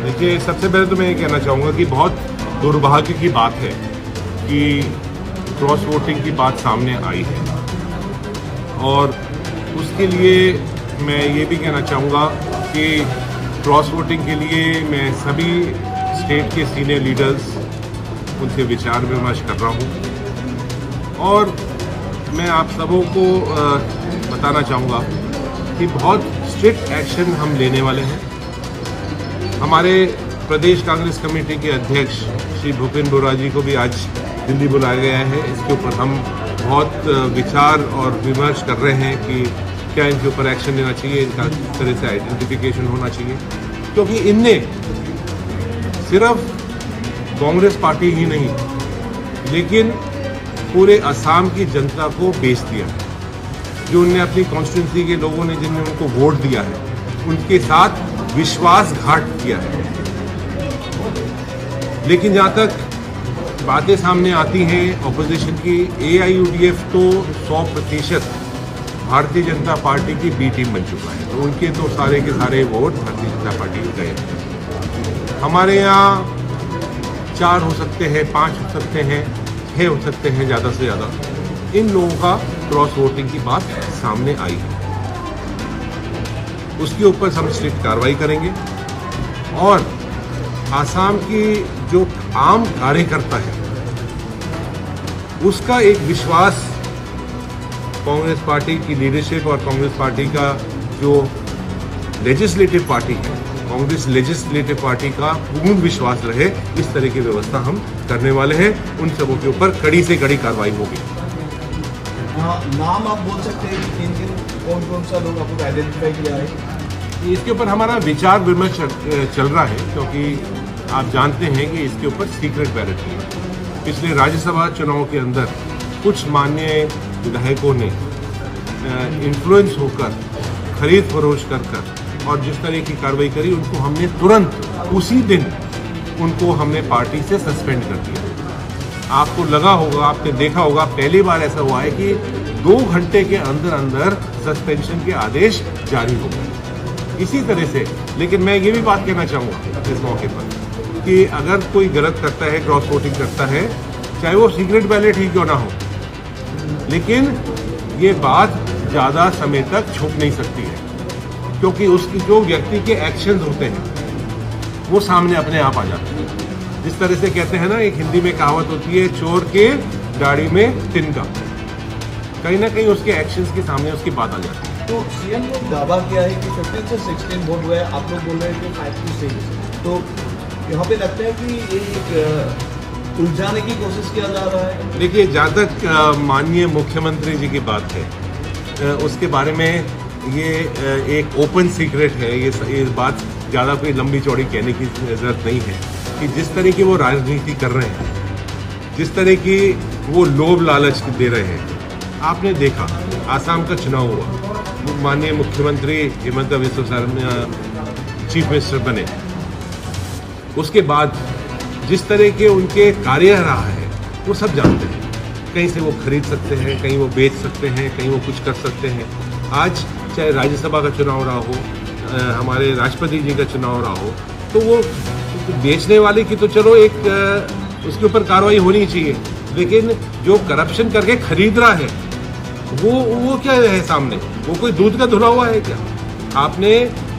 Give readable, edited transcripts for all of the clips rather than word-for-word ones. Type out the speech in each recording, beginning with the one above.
देखिए, सबसे पहले तो मैं ये कहना चाहूँगा कि बहुत दुर्भाग्य की बात है कि क्रॉस वोटिंग की बात सामने आई है, और उसके लिए मैं ये भी कहना चाहूँगा कि क्रॉस वोटिंग के लिए मैं सभी स्टेट के सीनियर लीडर्स उनसे विचार विमर्श कर रहा हूँ, और मैं आप सबों को बताना चाहूँगा कि बहुत स्ट्रिक्ट एक्शन हम लेने वाले हैं। हमारे प्रदेश कांग्रेस कमेटी के अध्यक्ष श्री भूपेन बोरा जी को भी आज दिल्ली बुलाया गया है। इसके ऊपर हम बहुत विचार और विमर्श कर रहे हैं कि क्या इनके ऊपर एक्शन लेना चाहिए, इनका किस तरह से आइडेंटिफिकेशन होना चाहिए, क्योंकि इनने सिर्फ कांग्रेस पार्टी ही नहीं लेकिन पूरे असम की जनता को बेच दिया है। जो उनने अपनी कॉन्स्टिट्यूंसी के लोगों ने जिन्हें उनको वोट दिया है उनके साथ विश्वासघात किया है। लेकिन जहाँ तक बातें सामने आती हैं ऑपोजिशन की, AIUDF तो 100% भारतीय जनता पार्टी की बी टीम बन चुका है, तो उनके तो सारे के सारे वोट भारतीय जनता पार्टी को गए। हमारे यहाँ 4 हो सकते हैं, 5 हो सकते हैं, 6 हो सकते हैं ज़्यादा से ज़्यादा। इन लोगों का क्रॉस वोटिंग की बात सामने आई है, उसके ऊपर हम स्ट्रिक्ट कार्रवाई करेंगे, और आसाम की जो आम कार्यकर्ता है उसका एक विश्वास कांग्रेस पार्टी की लीडरशिप और कांग्रेस पार्टी का जो लेजिस्लेटिव पार्टी है, कांग्रेस लेजिस्लेटिव पार्टी का पूर्ण विश्वास रहे, इस तरह की व्यवस्था हम करने वाले हैं। उन सबों के ऊपर कड़ी से कड़ी कार्रवाई होगी। नाम आप बोल सकते हैं कि किन कौन कौन सा लोग आपको आइडेंटिफाई किया है? इसके ऊपर हमारा विचार विमर्श चल रहा है, क्योंकि आप जानते हैं कि इसके ऊपर सीक्रेट बैलेट है। पिछले राज्यसभा चुनाव के अंदर कुछ माननीय विधायकों ने इन्फ्लुएंस होकर खरीद फरोश कर और जिस तरह की कार्रवाई करी, उनको हमने तुरंत उसी दिन उनको हमने पार्टी से सस्पेंड कर दिया। आपको लगा होगा, आपने देखा होगा, पहली बार ऐसा हुआ है कि 2 घंटे के अंदर अंदर सस्पेंशन के आदेश जारी हो गए। इसी तरह से, लेकिन मैं ये भी बात कहना चाहूँगा इस मौके पर कि अगर कोई गलत करता है, क्रॉस वोटिंग करता है, चाहे वो सीक्रेट बैलेट ही क्यों ना हो, लेकिन ये बात ज़्यादा समय तक छुप नहीं सकती है, क्योंकि उसकी जो व्यक्ति के एक्शंस होते हैं वो सामने अपने आप आ जाते हैं। जिस तरह से कहते हैं ना, एक हिंदी में कहावत होती है, चोर के दाढ़ी में तिनका। कहीं ना कहीं उसके एक्शंस के सामने उसकी बात आ जाती है। तो सीएम ने दावा किया है कि 15 से 16 वोट हुए, आप लोग बोल रहे हैं कि 5 to 6। तो यहाँ पे लगता है कि ये एक उलझाने की कोशिश किया जा रहा है। देखिए, जहाँ तक माननीय मुख्यमंत्री जी की बात है, उसके बारे में ये एक ओपन सीक्रेट है। ये बात ज़्यादा कोई लंबी चौड़ी कहने की ज़रूरत नहीं है कि जिस तरह की वो राजनीति कर रहे हैं, जिस तरह की वो लोभ लालच दे रहे हैं। आपने देखा, आसाम का चुनाव हुआ, माननीय मुख्यमंत्री हिमंता बिस्वा शर्मा चीफ मिनिस्टर बने, उसके बाद जिस तरह के उनके कार्य रहा है वो सब जानते हैं। कहीं से वो खरीद सकते हैं, कहीं वो बेच सकते हैं, कहीं वो कुछ कर सकते हैं। आज चाहे राज्यसभा का चुनाव रहा हो, हमारे राष्ट्रपति जी का चुनाव रहा हो, तो वो बेचने वाले की तो चलो एक उसके ऊपर कार्रवाई होनी चाहिए, लेकिन जो करप्शन करके खरीद रहा है वो क्या है सामने? वो कोई दूध का धुला हुआ है क्या? आपने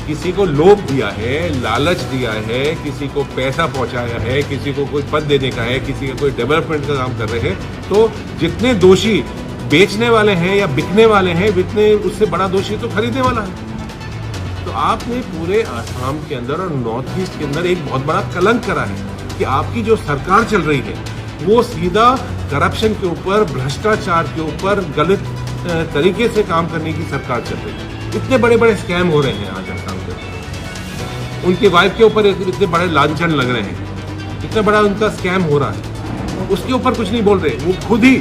किसी को लोभ दिया है, लालच दिया है, किसी को पैसा पहुंचाया है, किसी को कोई पद देने का है, किसी का कोई डेवलपमेंट का काम कर रहे हैं, तो जितने दोषी बेचने वाले हैं या बिकने वाले हैं, जितने उससे बड़ा दोषी तो खरीदने वाला है। तो आपने पूरे आसाम के अंदर और नॉर्थ ईस्ट के अंदर एक बहुत बड़ा कलंक करा है कि आपकी जो सरकार चल रही है वो सीधा करप्शन के ऊपर, भ्रष्टाचार के ऊपर, गलत तरीके से काम करने की सरकार चल रही है। इतने बड़े बड़े स्कैम हो रहे हैं आज आसाम के, उनकी वाइफ के ऊपर इतने बड़े लांछन लग रहे हैं, इतना बड़ा उनका स्कैम हो रहा है, उसके ऊपर कुछ नहीं बोल रहे। वो खुद ही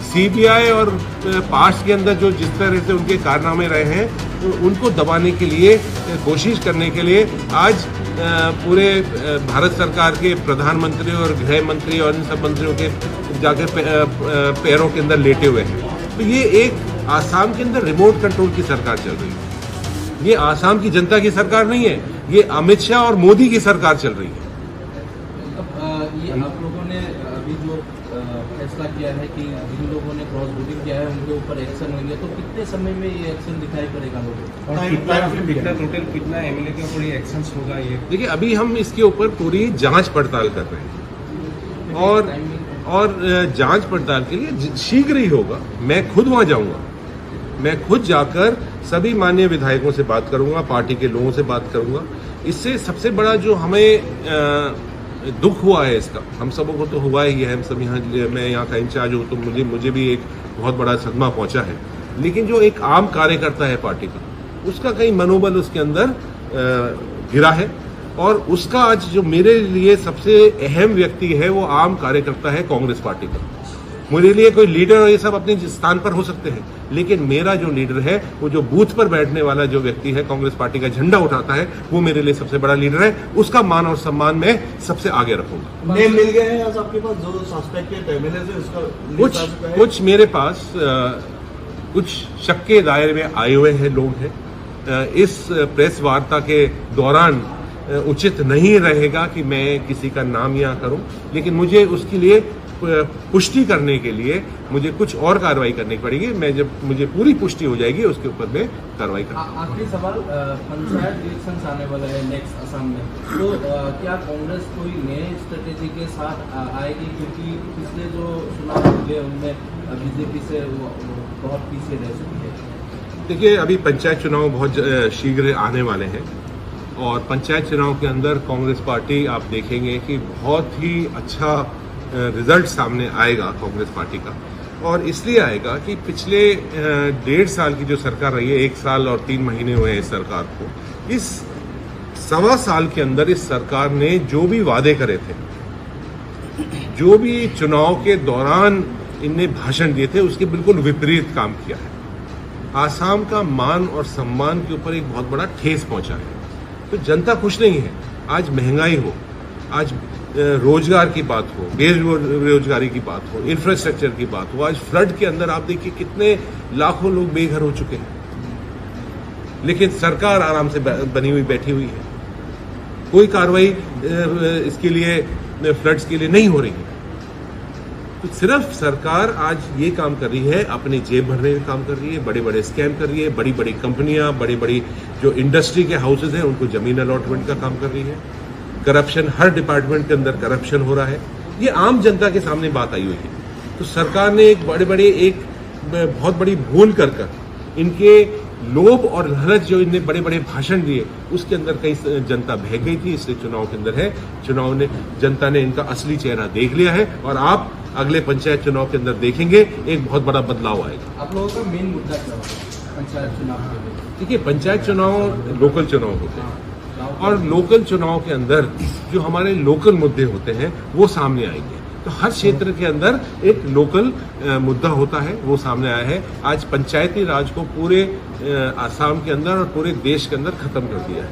CBI और पार्ट्स के अंदर जो जिस तरह से उनके कारनामे रहे हैं, उनको दबाने के लिए, कोशिश करने के लिए आज पूरे भारत सरकार के प्रधानमंत्री और गृह मंत्री और इन सब मंत्रियों के जाके पैरों के अंदर लेटे हुए हैं। तो ये एक आसाम के अंदर रिमोट कंट्रोल की सरकार चल रही है। ये आसाम की जनता की सरकार नहीं है, ये अमित शाह और मोदी की सरकार चल रही है। अब ये आप लोगों ने अभी जो फैसला किया है कि जिन लोगों ने क्रॉस वोटिंग किया है उनके ऊपर एक्शन होंगे, तो कितने समय में ये एक्शन दिखाई पड़ेगा लोगों को? कितना टोटल कितना एमएलए के ऊपर ये एक्शंस होगा? ये देखिए, अभी हम इसके ऊपर पूरी जांच पड़ताल कर रहे हैं और जांच पड़ताल के लिए शीघ्र ही होगा। मैं खुद वहां जाऊंगा, मैं खुद जाकर सभी माननीय विधायकों से बात करूंगा, पार्टी के लोगों से बात करूंगा। इससे सबसे बड़ा जो हमें दुख हुआ है इसका, हम सबों को तो हुआ ही है, हम सब यहाँ, मैं यहाँ का इंचार्ज हूँ तो मुझे भी एक बहुत बड़ा सदमा पहुंचा है। लेकिन जो एक आम कार्यकर्ता है पार्टी का, उसका कहीं मनोबल उसके अंदर गिरा है और उसका आज जो मेरे लिए सबसे अहम व्यक्ति है वो आम कार्यकर्ता है कांग्रेस पार्टी का। मेरे लिए कोई लीडर और ये सब अपने स्थान पर हो सकते हैं, लेकिन मेरा जो लीडर है, वो जो बूथ पर बैठने वाला जो व्यक्ति है, कांग्रेस पार्टी का झंडा उठाता है, वो मेरे लिए सबसे बड़ा लीडर है। उसका मान और सम्मान मैं सबसे आगे रखूंगा। नेम मिल गए हैं आज आपके पास जो सस्पेक्टेड एमएलए है, उसका कुछ मेरे पास कुछ शक के दायरे में आए हुए हैं लोग हैं। इस प्रेस वार्ता के दौरान उचित नहीं रहेगा कि मैं किसी का नाम यहाँ करूं, लेकिन मुझे उसके लिए पुष्टि करने के लिए मुझे कुछ और कार्रवाई करनी पड़ेगी। मैं जब मुझे पूरी पुष्टि हो जाएगी उसके ऊपर मैं कार्रवाई करूंगा। आखिरी सवाल, पंचायत इलेक्शन आने वाला है नेक्स्ट असम में, तो क्या कांग्रेस कोई नए स्ट्रेटेजी के साथ आएगी? क्योंकि पिछले जो चुनाव हुए उनमें बीजेपी से वो बहुत पीछे रह चुकी है। देखिए, अभी पंचायत चुनाव बहुत शीघ्र आने वाले हैं और पंचायत चुनाव के अंदर कांग्रेस पार्टी, आप देखेंगे कि बहुत ही अच्छा रिजल्ट सामने आएगा कांग्रेस पार्टी का। और इसलिए आएगा कि पिछले 1.5 साल की जो सरकार रही है, 1 साल और 3 महीने हुए हैं इस सरकार को, इस 1.25 साल के अंदर इस सरकार ने जो भी वादे करे थे, जो भी चुनाव के दौरान इनने भाषण दिए थे, उसके बिल्कुल विपरीत काम किया है। आसाम का मान और सम्मान के ऊपर एक बहुत बड़ा ठेस पहुंचा है। तो जनता खुश नहीं है। आज महंगाई हो, आज रोजगार की बात हो, बेरोजगारी की बात हो, इंफ्रास्ट्रक्चर की बात हो, आज फ्लड के अंदर आप देखिए कितने लाखों लोग बेघर हो चुके हैं, लेकिन सरकार आराम से बनी हुई बैठी हुई है। कोई कार्रवाई इसके लिए, फ्लड्स के लिए नहीं हो रही है। तो सिर्फ सरकार आज ये काम कर रही है, अपनी जेब भरने का काम कर रही है, बड़े बड़े स्कैम कर रही है, बड़ी बड़ी कंपनियां, बड़ी बड़ी जो इंडस्ट्री के हाउसेज हैं उनको जमीन अलॉटमेंट का काम कर रही है। करप्शन, हर डिपार्टमेंट के अंदर करप्शन हो रहा है। ये आम जनता के सामने बात आई हुई है। तो सरकार ने एक बहुत बड़ी भूल कर इनके लोभ और लालच जो इनने बड़े बड़े भाषण दिए, उसके अंदर कई जनता बह गई थी। इसलिए चुनाव के अंदर है, जनता ने इनका असली चेहरा देख लिया है और आप अगले पंचायत चुनाव के अंदर देखेंगे एक बहुत बड़ा बदलाव आएगा। आप लोगों का मेन मुद्दा क्या होगा पंचायत चुनाव के लिए? देखिए, पंचायत चुनाव लोकल चुनाव होते हैं और लोकल चुनाव के अंदर जो हमारे लोकल मुद्दे होते हैं वो सामने आएंगे। तो हर क्षेत्र के अंदर एक लोकल मुद्दा होता है, वो सामने आया है। आज पंचायती राज को पूरे आसाम के अंदर और पूरे देश के अंदर खत्म कर दिया है।